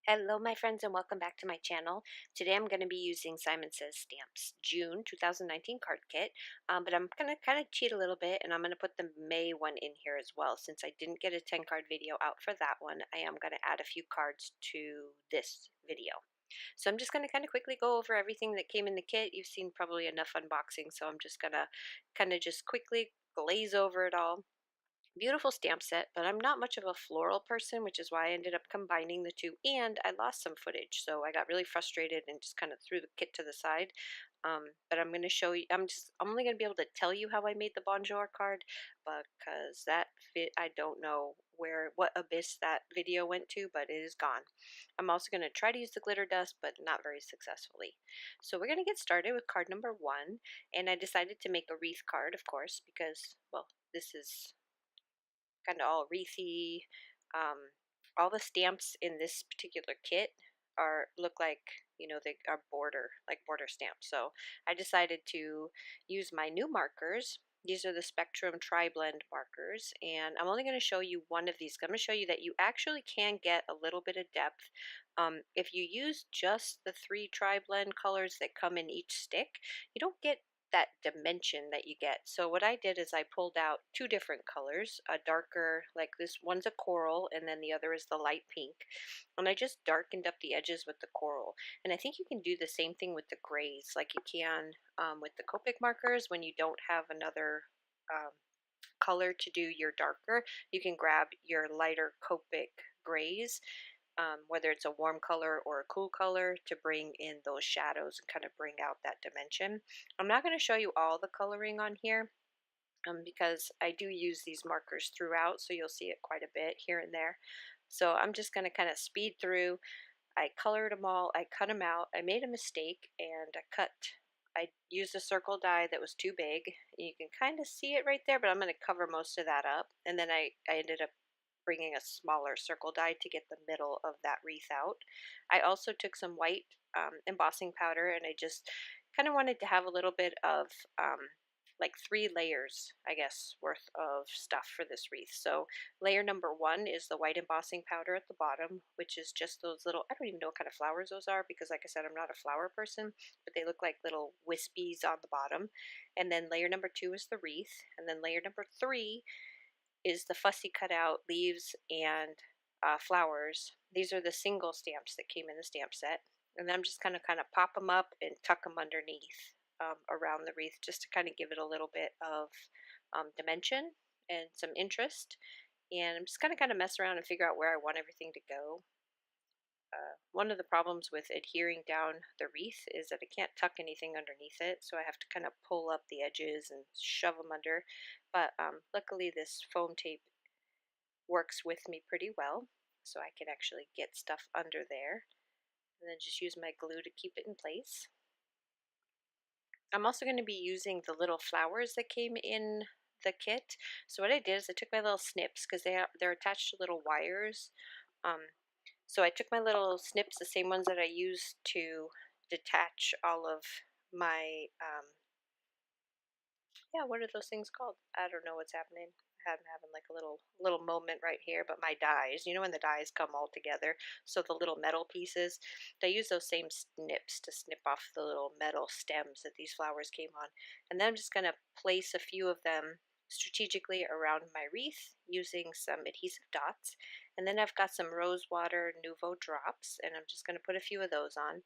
Hello, my friends, and welcome back to my channel. Today I'm going to be using Simon Says Stamps June 2019 card kit, but I'm going to kind of cheat a little bit, and I'm going to put the May one in here as well. Since I didn't get a 10 card video out for that one, I am going to add a few cards to this video. So I'm just going to kind of quickly go over everything that came in the kit. You've seen probably enough unboxing, so I'm just going to kind of just quickly glaze over it all. Beautiful stamp set, but I'm not much of a floral person, which is why I ended up combining the two, and I lost some footage, so I got really frustrated and just kind of threw the kit to the side. But I'm going to show you, I'm only going to be able to tell you how I made the Bonjour card, because I don't know what abyss that video went to, but it is gone. I'm also going to try to use the glitter dust, but not very successfully. So we're going to get started with card number 1, and I decided to make a wreath card, of course, because, well, this is kind of all wreathy. All the stamps in this particular kit look like, they are border stamps. So I decided to use my new markers. These are the Spectrum Tri-Blend markers, and I'm only going to show you one of these. I'm going to show you that you actually can get a little bit of depth. If you use just the 3 Tri-Blend colors that come in each stick, you don't get that dimension that you get. So what I did is I pulled out 2 different colors, a darker, like this one's a coral, and then the other is the light pink. And I just darkened up the edges with the coral. And I think you can do the same thing with the grays, like you can with the Copic markers when you don't have another color to do your darker. You can grab your lighter Copic grays, whether it's a warm color or a cool color, to bring in those shadows and kind of bring out that dimension. I'm not going to show you all the coloring on here because I do use these markers throughout, so you'll see it quite a bit here and there. So I'm just going to kind of speed through. I colored them all, I cut them out. I made a mistake and I used a circle die that was too big. You can kind of see it right there, but I'm going to cover most of that up. And then I ended up bringing a smaller circle die to get the middle of that wreath out. I also took some white embossing powder, and I just kind of wanted to have a little bit of like 3 layers, I guess, worth of stuff for this wreath. So layer number 1 is the white embossing powder at the bottom, which is just those little, I don't even know what kind of flowers those are, because like I said, I'm not a flower person, but they look like little wispies on the bottom. And then layer number 2 is the wreath, and then layer number 3 is the fussy cutout leaves and flowers. These are the single stamps that came in the stamp set. And I'm just kind of pop them up and tuck them underneath around the wreath, just to kind of give it a little bit of dimension and some interest. And I'm just going to kind of mess around and figure out where I want everything to go. One of the problems with adhering down the wreath is that I can't tuck anything underneath it, so I have to kind of pull up the edges and shove them under. But luckily this foam tape works with me pretty well, so I can actually get stuff under there, and then just use my glue to keep it in place. I'm also going to be using the little flowers that came in the kit. So what I did is I took my little snips, because they're attached to little wires. So I took my little snips, the same ones that I used to detach all of my, yeah, what are those things called? I don't know what's happening. I'm having like a little moment right here, but my dies, when the dies come all together, so the little metal pieces, I use those same snips to snip off the little metal stems that these flowers came on. And then I'm just going to place a few of them strategically around my wreath using some adhesive dots. And then I've got some rose water Nouveau drops, and I'm just going to put a few of those on.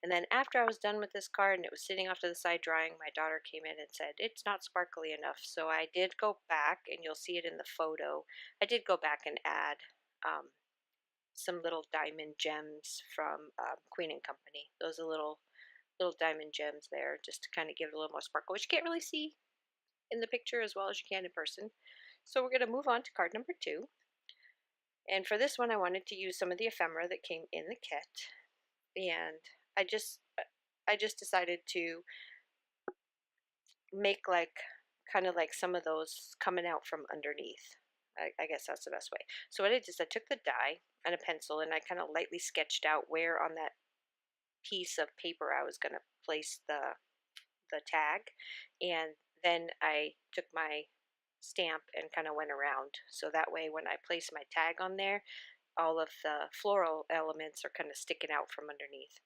And then after I was done with this card and it was sitting off to the side drying, my daughter came in and said, "It's not sparkly enough." So I did go back, and you'll see it in the photo. I did go back and add some little diamond gems from Queen and Company. Those are little diamond gems there, just to kind of give it a little more sparkle, which you can't really see in the picture as well as you can in person. So we're going to move on to card number 2. And for this one, I wanted to use some of the ephemera that came in the kit. And I just decided to make like kind of like some of those coming out from underneath. I guess that's the best way. So what I did is I took the die and a pencil, and I kind of lightly sketched out where on that piece of paper I was going to place the tag. And then I took my stamp and kind of went around, so that way when I place my tag on there, all of the floral elements are kind of sticking out from underneath.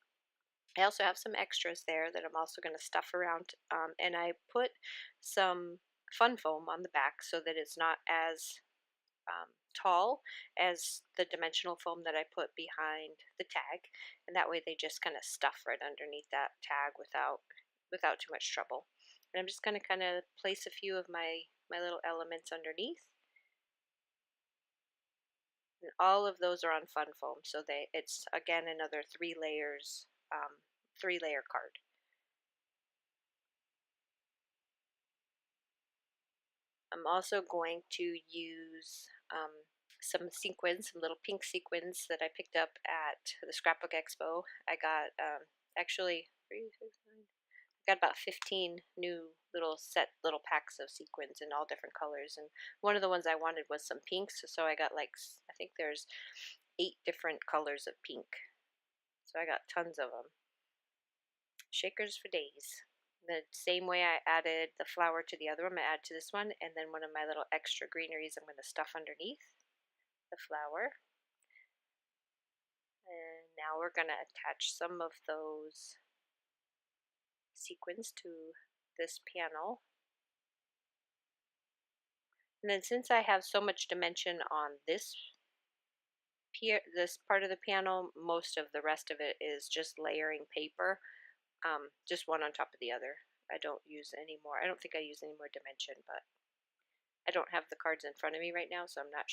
I also have some extras there that I'm also going to stuff around, and I put some fun foam on the back so that it's not as tall as the dimensional foam that I put behind the tag, and that way they just kind of stuff right underneath that tag without too much trouble. And I'm just going to kind of place a few of my little elements underneath, and all of those are on fun foam, so it's again another 3 layers, 3-layer card. I'm also going to use some sequins, some little pink sequins that I picked up at the Scrapbook Expo. I got actually 3, 6, 9. I got about 15 new little packs of sequins in all different colors, and one of the ones I wanted was some pinks, so I got like, I think there's 8 different colors of pink. So I got tons of them. Shakers for days. The same way I added the flower to the other one, I add to this one, and then one of my little extra greeneries I'm going to stuff underneath the flower. And now we're going to attach some of those sequins to this panel. And then since I have so much dimension on this part of the panel, most of the rest of it is just layering paper, just one on top of the other. I don't use any more. I don't think I use any more dimension, but I don't have the cards in front of me right now, so I'm not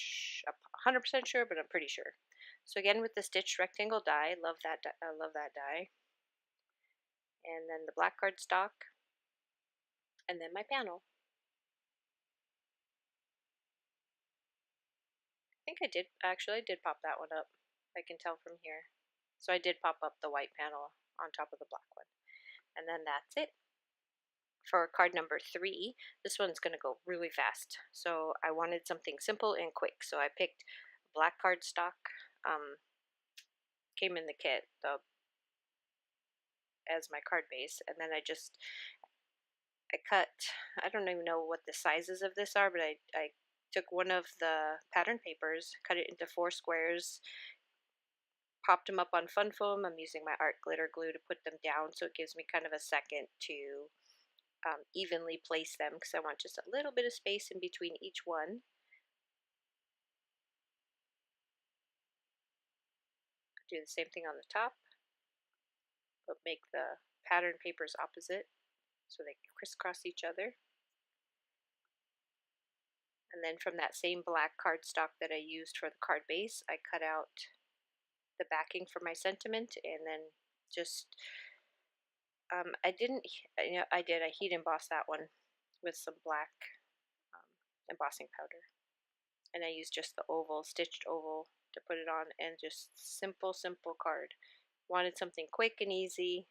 100% sure, but I'm pretty sure. So again, with the stitched rectangle die, love that. I love that die. And then the black cardstock, and then my panel. I think I did actually. I did pop that one up. I can tell from here. So I did pop up the white panel on top of the black one, and then that's it. For card number 3, this one's going to go really fast. So I wanted something simple and quick. So I picked black cardstock. Came in the kit as my card base, and then I cut. I don't even know what the sizes of this are, but I took one of the pattern papers, cut it into 4 squares, popped them up on fun foam. I'm using my art glitter glue to put them down, so it gives me kind of a second to evenly place them, because I want just a little bit of space in between each one. Do the same thing on the top, but make the pattern papers opposite so they crisscross each other. And then from that same black cardstock that I used for the card base, I cut out the backing for my sentiment, and then just I didn't, I did. I heat embossed that one with some black embossing powder, and I used just the oval, stitched oval, to put it on, and just simple card. Wanted something quick and easy,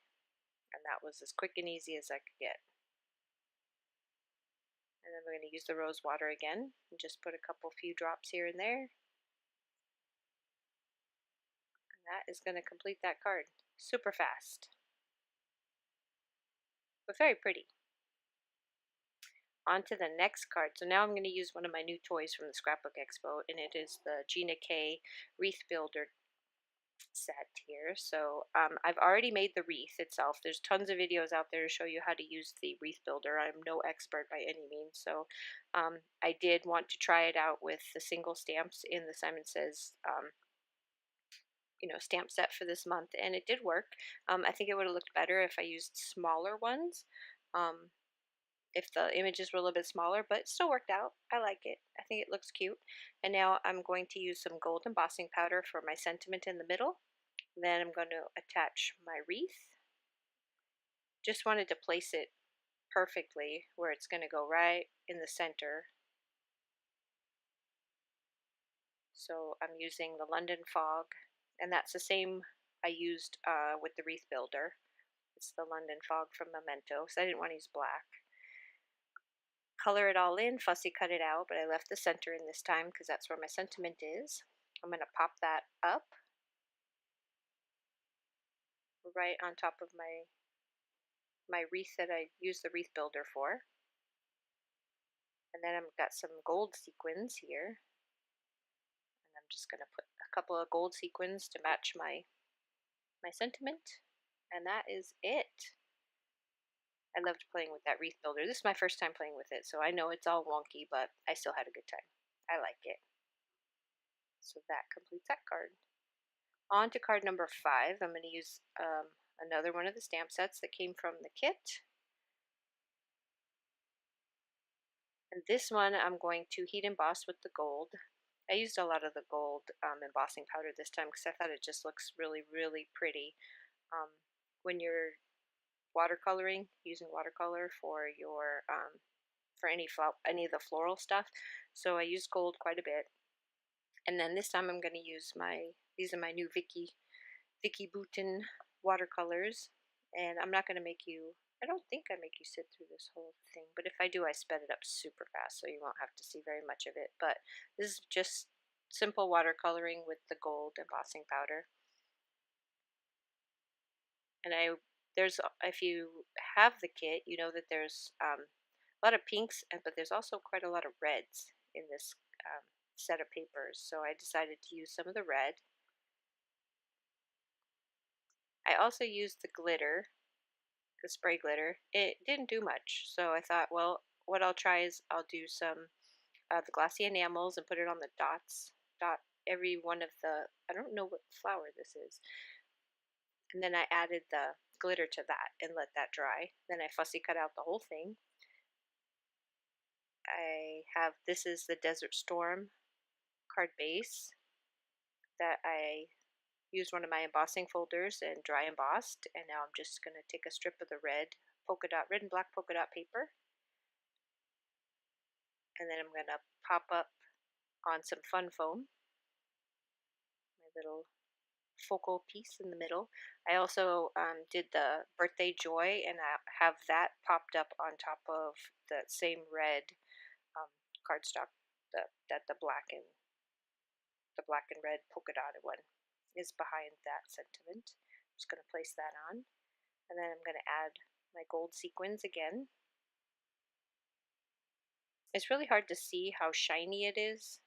and that was as quick and easy as I could get. And then we're going to use the rose water again and just put a few drops here and there. And that is going to complete that card. Super fast, but very pretty. On to the next card. So now I'm going to use one of my new toys from the Scrapbook Expo, and it is the Gina K Wreath Builder set here. So I've already made the wreath itself. There's tons of videos out there to show you how to use the wreath builder. I'm no expert by any means, so I did want to try it out with the single stamps in the Simon Says stamp set for this month, and it did work. I think it would have looked better if I used smaller ones, if the images were a little bit smaller, but it still worked out. I like it. I think it looks cute. And now I'm going to use some gold embossing powder for my sentiment in the middle. Then I'm going to attach my wreath. Just wanted to place it perfectly where it's going to go right in the center. So I'm using the London Fog, and that's the same I used with the wreath builder. It's the London Fog from Memento, so I didn't want to use black. Color it all in, fussy cut it out, but I left the center in this time because that's where my sentiment is. I'm going to pop that up right on top of my wreath that I used the wreath builder for. And then I've got some gold sequins here, and I'm just going to put a couple of gold sequins to match my sentiment, and that is it. I loved playing with that wreath builder. This is my first time playing with it, so I know it's all wonky, but I still had a good time. I like it. So that completes that card. On to card number 5. I'm going to use another one of the stamp sets that came from the kit. And this one I'm going to heat emboss with the gold. I used a lot of the gold embossing powder this time because I thought it just looks really, really pretty. When you're watercoloring, using watercolor for your for any of the floral stuff, so I used gold quite a bit. And then this time I'm going to use these are my new Vicky Bouton watercolors, and I'm not going to make you, I don't think I make you sit through this whole thing, but if I do, I sped it up super fast so you won't have to see very much of it. But this is just simple watercoloring with the gold embossing powder. And if you have the kit, you know that there's a lot of pinks, but there's also quite a lot of reds in this set of papers. So I decided to use some of the red. I also used the glitter, the spray glitter. It didn't do much, so I thought, well, what I'll try is I'll do some the glossy enamels and put it on the dots. Dot every one of the, I don't know what flower this is. And then I added the glitter to that and let that dry. Then I fussy cut out the whole thing. This is the Desert Storm card base that I used one of my embossing folders and dry embossed, and now I'm just going to take a strip of the red and black polka dot paper, and then I'm going to pop up on some fun foam, my little focal piece in the middle. I also did the birthday joy, and I have that popped up on top of the same red cardstock that the black and red polka dotted one is behind that sentiment. I'm just going to place that on, and then I'm going to add my gold sequins again. It's really hard to see how shiny it is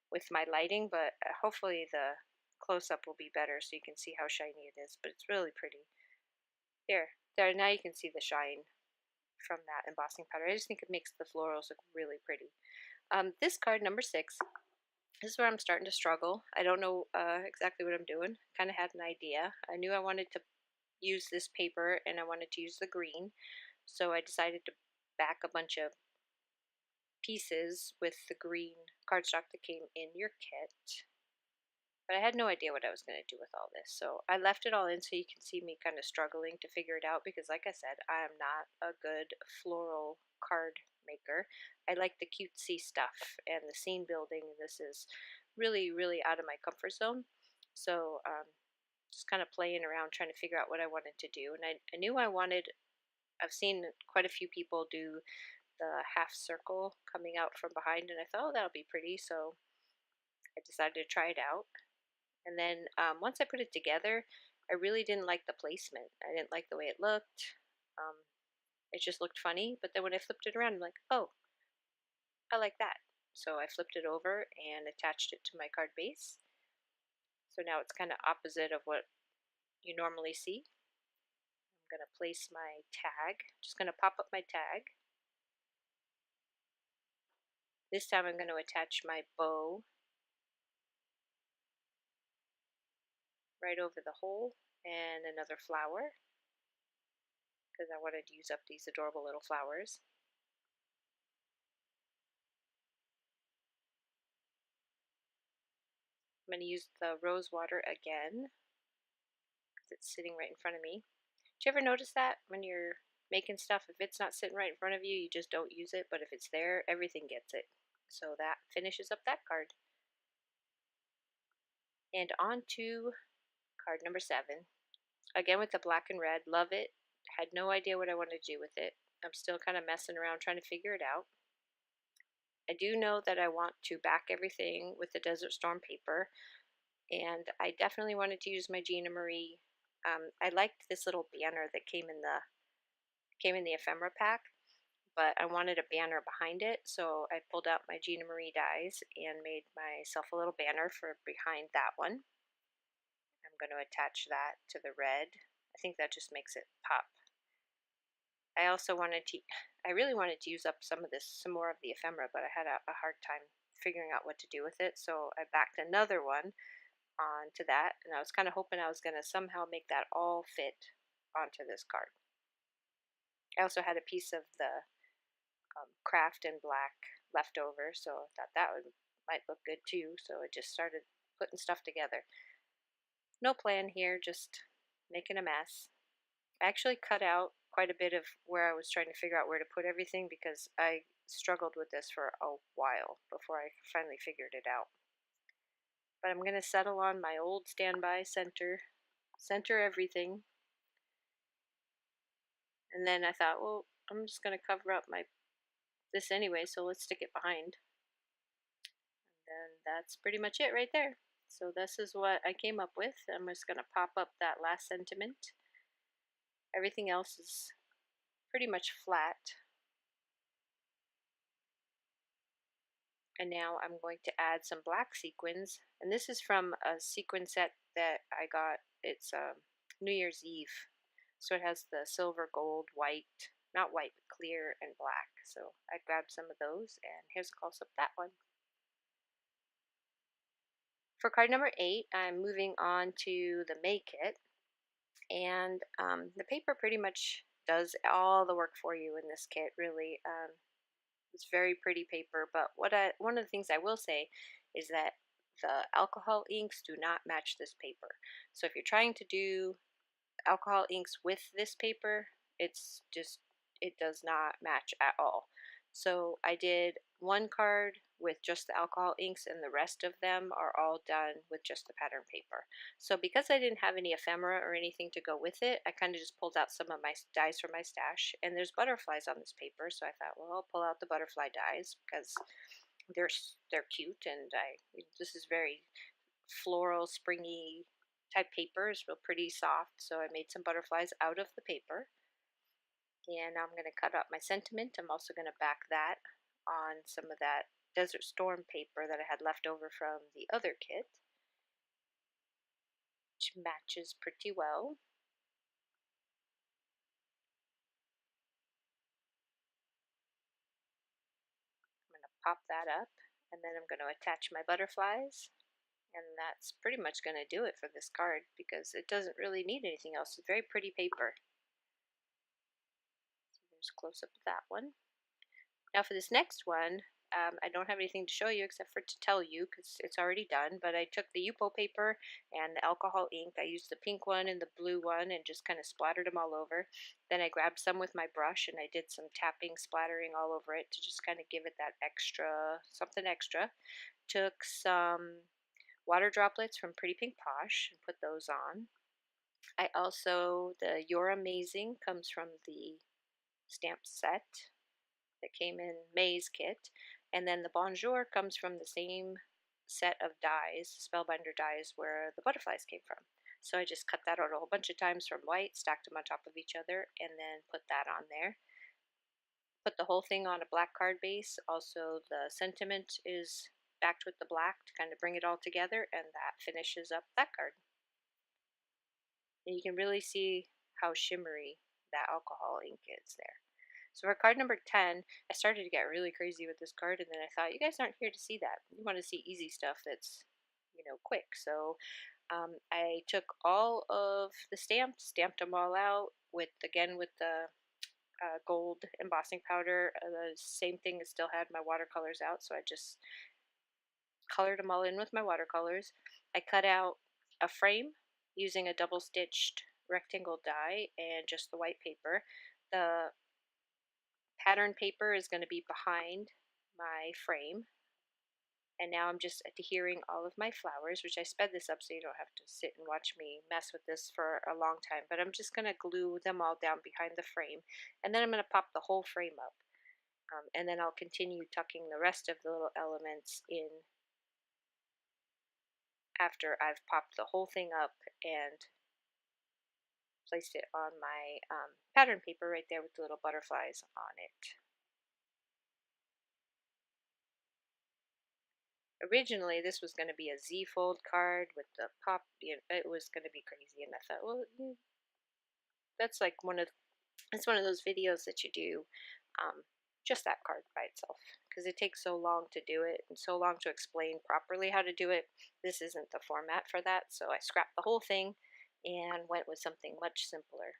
with my lighting, but hopefully the close-up will be better so you can see how shiny it is, but it's really pretty. There, now you can see the shine from that embossing powder. I just think it makes the florals look really pretty. This card, number 6, this is where I'm starting to struggle. I don't know exactly what I'm doing. Kind of had an idea. I knew I wanted to use this paper and I wanted to use the green, so I decided to back a bunch of pieces with the green cardstock that came in your kit. But I had no idea what I was going to do with all this, so I left it all in so you can see me kind of struggling to figure it out because, like I said, I am not a good floral card maker. I like the cutesy stuff and the scene building, and this is really, really out of my comfort zone. So just kind of playing around trying to figure out what I wanted to do, and I knew I've seen quite a few people do the half circle coming out from behind, and I thought, oh, that'll be pretty, so I decided to try it out. And then once I put it together, I really didn't like the placement. I didn't like the way it looked. It just looked funny, but then when I flipped it around, I'm like, oh, I like that. So I flipped it over and attached it to my card base. So now it's kind of opposite of what you normally see. I'm going to place my tag. Just going to pop up my tag. This time I'm going to attach my bow right over the hole and another flower because I wanted to use up these adorable little flowers. I'm going to use the rose water again because it's sitting right in front of me. Do you ever notice that when you're making stuff, if it's not sitting right in front of you, you just don't use it, but if it's there, everything gets it. So that finishes up that card. And on to card number 7. Again with the black and red, love it. Had no idea what I wanted to do with it. I'm still kind of messing around trying to figure it out. I do know that I want to back everything with the Desert Storm paper, and I definitely wanted to use my Gina Marie. I liked this little banner that came in the ephemera pack, but I wanted a banner behind it, so I pulled out my Gina Marie dies and made myself a little banner for behind that one. I'm going to attach that to the red. I think that just makes it pop. I also I really wanted to use up some more of the ephemera, but I had a hard time figuring out what to do with it, so I backed another one onto that, and I was kind of hoping I was going to somehow make that all fit onto this card. I also had a piece of the craft in black left over, so I thought might look good too, so I just started putting stuff together. No plan here, just making a mess. I actually cut out quite a bit of where I was trying to figure out where to put everything because I struggled with this for a while before I finally figured it out. But I'm going to settle on my old standby center everything. And then I thought, well, I'm just going to cover up this anyway, so let's stick it behind. And that's pretty much it right there. So this is what I came up with. I'm just going to pop up that last sentiment. Everything else is pretty much flat. And now I'm going to add some black sequins. And this is from a sequin set that I got. It's New Year's Eve. So it has the silver, gold, white, not white, but clear and black. So I grabbed some of those, and here's a close-up of that one. For card number 8, I'm moving on to the May kit. And the paper pretty much does all the work for you in this kit, really. It's very pretty paper, but one of the things I will say is that the alcohol inks do not match this paper. So if you're trying to do alcohol inks with this paper, it does not match at all. So I did one card with just the alcohol inks, and the rest of them are all done with just the pattern paper. So because I didn't have any ephemera or anything to go with it, I kind of just pulled out some of my dies from my stash, and there's butterflies on this paper, so I thought, well, I'll pull out the butterfly dies because they're cute, and this is very floral, springy type paper. It's real pretty soft, so I made some butterflies out of the paper. And now I'm going to cut up my sentiment. I'm also going to back that on some of that Desert Storm paper that I had left over from the other kit, which matches pretty well. I'm going to pop that up, and then I'm going to attach my butterflies. And that's pretty much going to do it for this card because it doesn't really need anything else. It's very pretty paper. So there's a close-up of that one. Now for this next one, I don't have anything to show you except for to tell you because it's already done, but I took the Yupo paper and the alcohol ink. I used the pink one and the blue one and just kind of splattered them all over. Then I grabbed some with my brush and I did some tapping, splattering all over it to just kind of give it that something extra. Took some water droplets from Pretty Pink Posh and put those on. The You're Amazing comes from the stamp set that came in May's kit, and then the Bonjour comes from the same set of dies, spellbinder dies, where the butterflies came from. So I just cut that out a whole bunch of times from white, stacked them on top of each other, and then put that on there. Put the whole thing on a black card base. Also, the sentiment is backed with the black to kind of bring it all together, and that finishes up that card. And you can really see how shimmery that alcohol ink is there. So for card number 10, I started to get really crazy with this card, and then I thought, you guys aren't here to see that. You want to see easy stuff that's, quick. So I took all of the stamps, stamped them all out with the gold embossing powder. The same thing, still had my watercolors out, so I just colored them all in with my watercolors. I cut out a frame using a double stitched rectangle die and just the white paper. The pattern paper is going to be behind my frame. And now I'm just adhering all of my flowers, which I sped this up so you don't have to sit and watch me mess with this for a long time. But I'm just going to glue them all down behind the frame. And then I'm going to pop the whole frame up. And then I'll continue tucking the rest of the little elements in after I've popped the whole thing up and placed it on my pattern paper right there with the little butterflies on it. Originally, this was going to be a Z-fold card with the pop. It was going to be crazy, and I thought, well, that's like it's one of those videos that you do, um, just that card by itself, because it takes so long to do it and so long to explain properly how to do it. This isn't the format for that, so I scrapped the whole thing and went with something much simpler.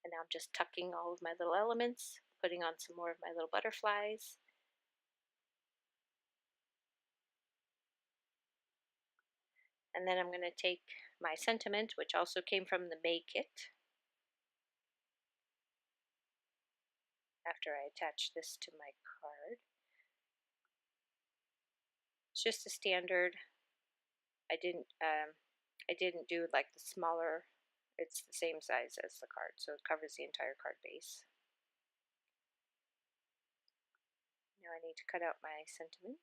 And now I'm just tucking all of my little elements, putting on some more of my little butterflies. And then I'm going to take my sentiment, which also came from the May kit, after I attach this to my card. It's just a standard. I didn't do like the smaller. It's the same size as the card, so it covers the entire card base. Now I need to cut out my sentiment.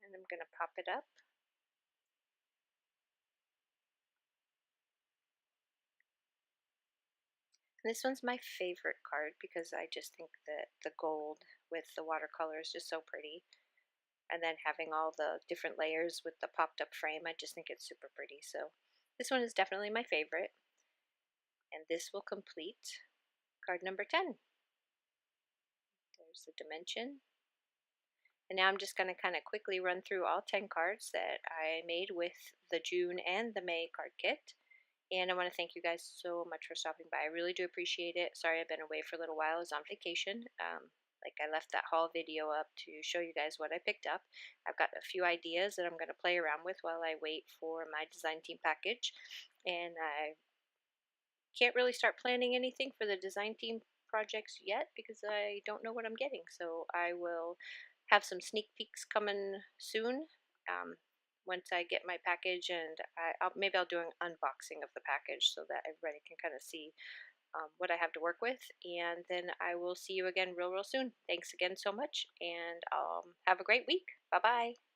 And I'm going to pop it up. This one's my favorite card because I just think that the gold with the watercolor is just so pretty. And then having all the different layers with the popped up frame, I just think it's super pretty. So this one is definitely my favorite. And this will complete card number 10. There's the dimension. And now I'm just going to kind of quickly run through all 10 cards that I made with the June and the May card kit. And I want to thank you guys so much for stopping by. I really do appreciate it. Sorry I've been away for a little while. I was on vacation. Like I left that haul video up to show you guys what I picked up. I've got a few ideas that I'm going to play around with while I wait for my design team package. And I can't really start planning anything for the design team projects yet because I don't know what I'm getting. So I will have some sneak peeks coming soon. Once I get my package, and maybe I'll do an unboxing of the package so that everybody can kind of see what I have to work with. And then I will see you again real soon. Thanks again so much, and have a great week. Bye bye.